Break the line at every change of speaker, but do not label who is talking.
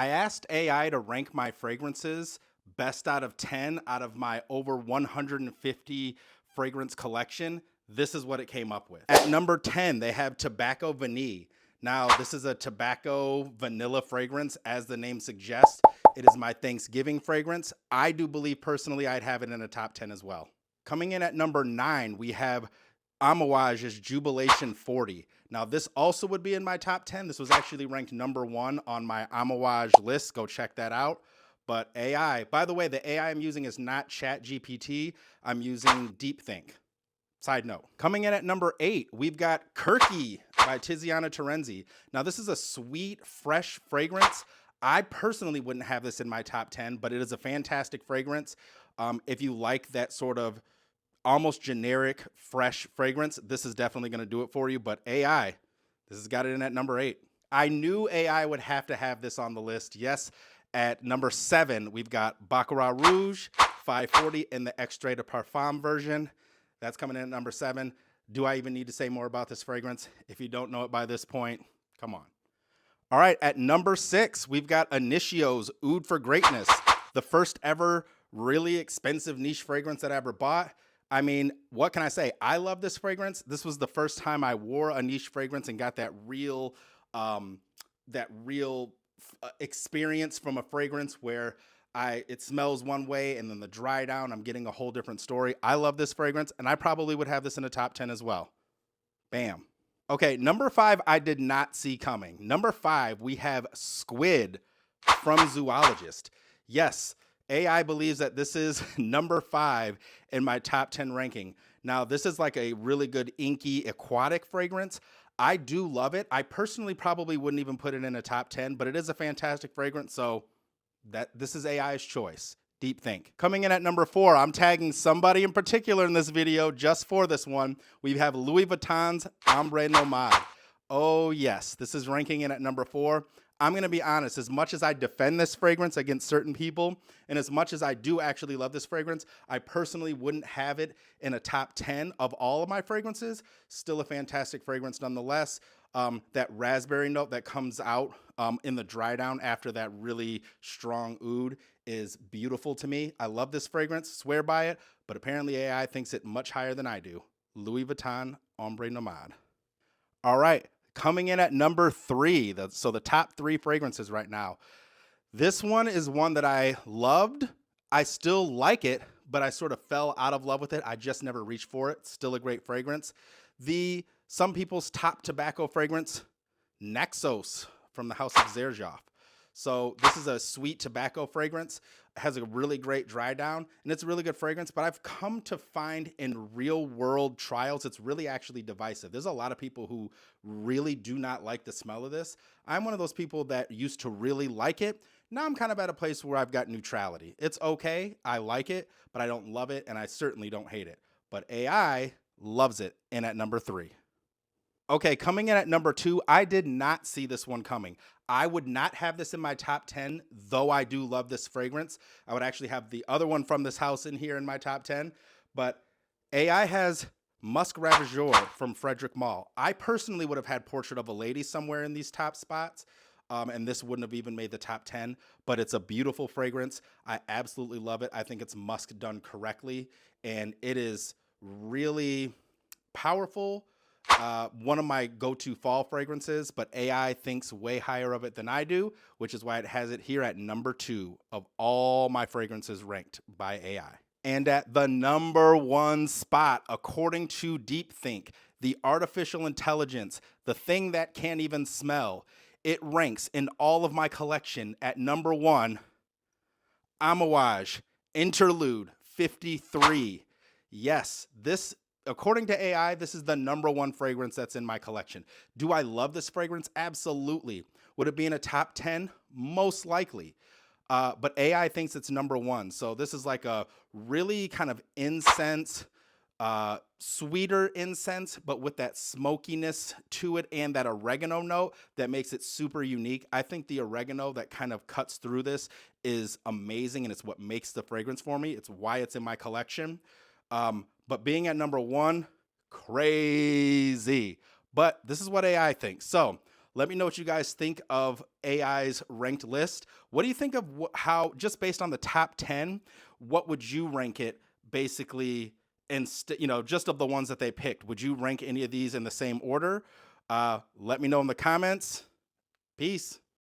I asked AI to rank my fragrances best out of 10 out of my over 150 fragrance collection. This is what it came up with. At number 10, they have Tobacco Vanille. Now, this is a tobacco vanilla fragrance, as the name suggests. It is my Thanksgiving fragrance. I do believe personally I'd have it in a top 10 as well. Coming in at number 9, we have Amawage's Jubilation 40. Now, this also would be in my top 10. This was actually ranked number 1 on my Amawage list. Go check that out. But AI, by the way, the AI I'm using is not ChatGPT. I'm using DeepThink. Side note. Coming in at number 8, we've got Kirky by Tiziana Terenzi. Now, this is a sweet, fresh fragrance. I personally wouldn't have this in my top 10, but it is a fantastic fragrance. If you like that sort of almost generic, fresh fragrance, this is definitely going to do it for you. But AI, this has got it in at number 8. I knew AI would have to have this on the list. Yes, at number 7, we've got Baccarat Rouge 540 in the Extrait de Parfum version. That's coming in at number 7. Do I even need to say more about this fragrance? If you don't know it by this point, come on. All right, at number 6, we've got Initio's Oud for Greatness, the first ever really expensive niche fragrance that I ever bought. I mean, what can I say? I love this fragrance. This was the first time I wore a niche fragrance and got that real experience from a fragrance where it smells one way and then the dry down, I'm getting a whole different story. I love this fragrance, and I probably would have this in the top 10 as well. Bam. Okay, number 5, I did not see coming. Number 5, we have Squid from Zoologist. Yes, AI believes that this is number 5 in my top 10 ranking. Now, this is like a really good inky aquatic fragrance. I do love it. I personally probably wouldn't even put it in a top 10, but it is a fantastic fragrance, so this is AI's choice. DeepThink. Coming in at number 4, I'm tagging somebody in particular in this video just for this one. We have Louis Vuitton's Ombre Nomade. Oh yes, this is ranking in at number 4. I'm going to be honest, as much as I defend this fragrance against certain people, and as much as I do actually love this fragrance, I personally wouldn't have it in a top 10 of all of my fragrances. Still a fantastic fragrance nonetheless. That raspberry note that comes out in the dry down after that really strong oud is beautiful to me. I love this fragrance, swear by it, but apparently AI thinks it much higher than I do. Louis Vuitton Ombre Nomade. All right. Coming in at number 3, so the top 3 fragrances right now. This one is one that I loved. I still like it, but I sort of fell out of love with it. I just never reached for it. Still a great fragrance. Some people's top tobacco fragrance, Naxos from the House of Xerjoff. So this is a sweet tobacco fragrance. It has a really great dry down, and it's a really good fragrance, but I've come to find in real world trials, it's really actually divisive. There's a lot of people who really do not like the smell of this. I'm one of those people that used to really like it. Now I'm kind of at a place where I've got neutrality. It's okay, I like it, but I don't love it, and I certainly don't hate it. But AI loves it, and at number 3. Okay, coming in at number 2, I did not see this one coming. I would not have this in my top 10, though I do love this fragrance. I would actually have the other one from this house in here in my top 10. But AI has Musk Ravageur from Frederic Malle. I personally would have had Portrait of a Lady somewhere in these top spots, and this wouldn't have even made the top 10. But it's a beautiful fragrance. I absolutely love it. I think it's musk done correctly, and it is really powerful. One of my go-to fall fragrances, but AI thinks way higher of it than I do, which is why it has it here at number 2 of all my fragrances ranked by AI. And at the number 1 spot, according to DeepThink, the artificial intelligence, the thing that can't even smell, it ranks in all of my collection at number 1, Amouage Interlude 53. Yes, according to AI, this is the number 1 fragrance that's in my collection. Do I love this fragrance? Absolutely. Would it be in a top 10? Most likely. But AI thinks it's number 1. So this is like a really kind of incense, sweeter incense, but with that smokiness to it and that oregano note that makes it super unique. I think the oregano that kind of cuts through this is amazing, and it's what makes the fragrance for me. It's why it's in my collection. But being at number 1, crazy. But this is what AI thinks. So Let me know what you guys think of AI's ranked list. What do you think of how, just based on the top 10, what would you rank it basically? Just of the ones that they picked, would you rank any of these in the same order? Let me know in the comments. Peace.